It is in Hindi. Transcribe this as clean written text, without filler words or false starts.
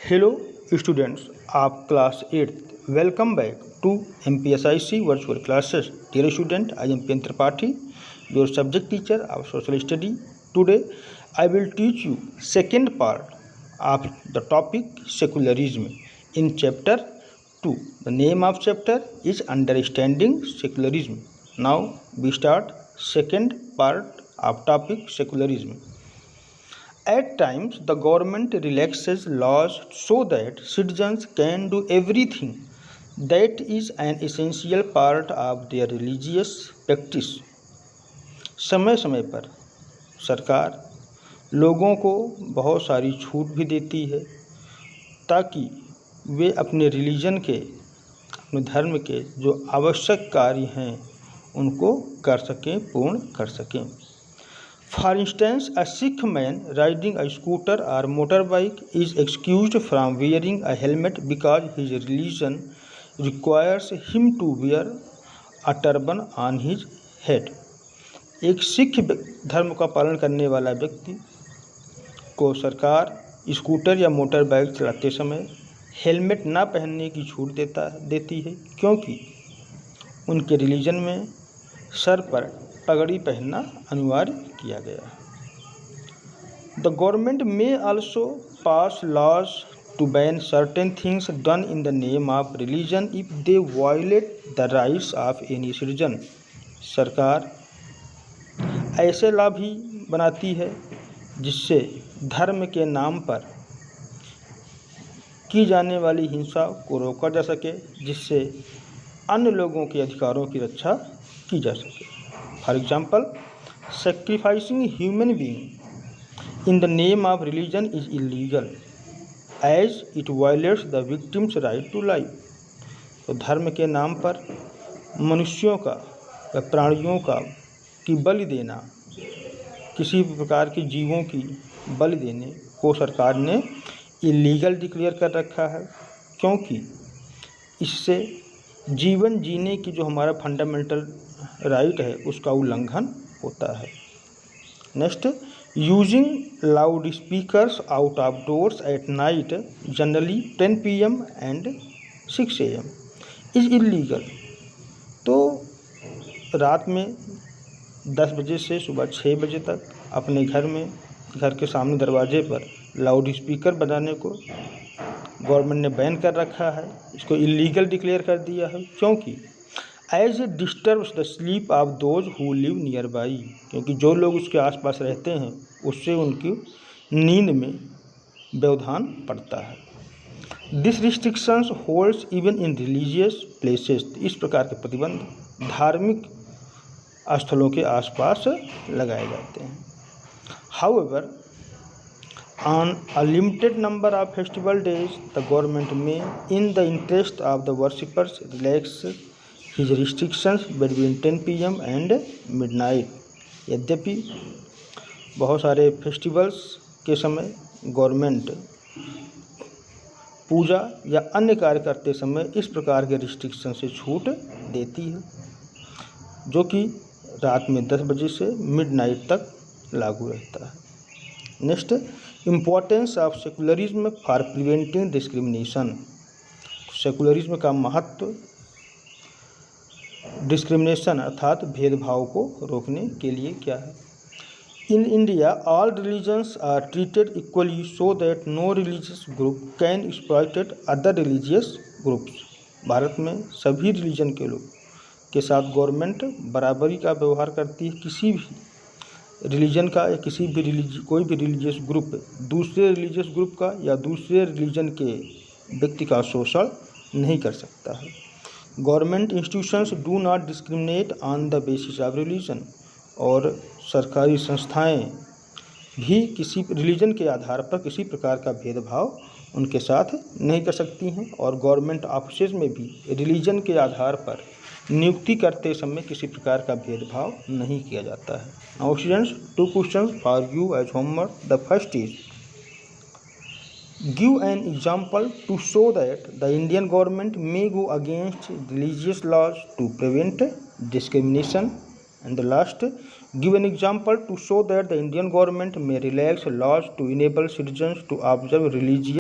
Hello students of class 8th. Welcome back to MPSIC virtual classes. Dear student, I am P. Tripathi, your subject teacher of social study. Today I will teach you second part of the topic secularism in chapter 2. The name of chapter is Understanding Secularism. Now we start second part of topic secularism. At times, the government relaxes laws so that citizens can do everything that is an essential part of their religious practice. समय समय पर सरकार लोगों को बहुत सारी छूट भी देती है ताकि वे अपने रिलीजन के, अपने धर्म के जो आवश्यक कार्य हैं उनको कर सकें, पूर्ण कर सकें. For instance, a Sikh man riding a scooter or motorbike is excused from wearing a helmet because his religion requires him to wear a turban on his head. एक सिख धर्म का पालन करने वाला व्यक्ति को सरकार स्कूटर या मोटर बाइक चलाते समय हेलमेट ना पहनने की छूट देती है क्योंकि उनके रिलीजन में सर पर पगड़ी पहनना अनिवार्य किया गया है. The government may also pass laws to ban certain things done in the name of religion if they violate the rights of any citizen. सरकार ऐसे लॉ भी बनाती है जिससे धर्म के नाम पर की जाने वाली हिंसा को रोका जा सके, जिससे अन्य लोगों के अधिकारों की रक्षा की जा सके. For example, sacrificing human being in the name of religion is illegal as it violates the victim's right to life. तो धर्म के नाम पर मनुष्यों का या प्राणियों का की बलि देना, किसी भी प्रकार के जीवों की बलि देने को सरकार ने इलीगल डिक्लेयर कर रखा है क्योंकि इससे जीवन जीने की जो हमारा फंडामेंटल राइट है उसका उल्लंघन होता है. Next, using loud speakers out of doors at night generally 10 PM and 6 AM is illegal. तो रात में 10 बजे से सुबह 6 बजे तक अपने घर के सामने दरवाजे पर लाउड स्पीकर बजाने को गवर्नमेंट ने बैन कर रखा है. इसको इलीगल डिक्लेयर कर दिया है क्योंकि as it disturbs the sleep of those who live nearby, क्योंकि जो लोग उसके आसपास रहते हैं उससे उनकी नींद में व्यवधान पड़ता है. This restrictions holds even in religious places. इस प्रकार के प्रतिबंध धार्मिक स्थलों के आसपास लगाए जाते हैं. However, on a limited number of festival days, the government may, in the interest of the worshippers, relax his restrictions between 10 PM and midnight. यद्यपि बहुत सारे फेस्टिवल्स के समय गवर्नमेंट पूजा या अन्य कार्य करते समय इस प्रकार के रिस्ट्रिक्शन से छूट देती है जो कि रात में 10 बजे से मिडनाइट तक लागू रहता है. Next, importance of secularism for preventing discrimination. Secularism का महत्व डिस्क्रिमिनेशन अर्थात भेदभाव को रोकने के लिए क्या है. In India all religions are treated equally so that no religious group can exploit other religious groups. Bharat में सभी रिलीजन के लोग के साथ गवर्नमेंट बराबरी का व्यवहार करती है. किसी भी रिलीजन का या किसी भी कोई भी रिलीजियस ग्रुप दूसरे रिलीजियस ग्रुप का या दूसरे रिलीजन के व्यक्ति का शोषण नहीं कर सकता है. Government institutions do not discriminate on the basis of religion. और सरकारी संस्थाएं भी किसी रिलीजन के आधार पर किसी प्रकार का भेदभाव उनके साथ नहीं कर सकती हैं. और गवर्नमेंट ऑफिसेज में भी रिलीजन के आधार पर नियुक्ति करते समय किसी प्रकार का भेदभाव नहीं किया जाता है. Now students, 2 questions for you as homework. The first is, give an example to show that the Indian government may go against religious laws to prevent discrimination. And the last, give an example to show that the Indian government may relax laws to enable citizens to observe religious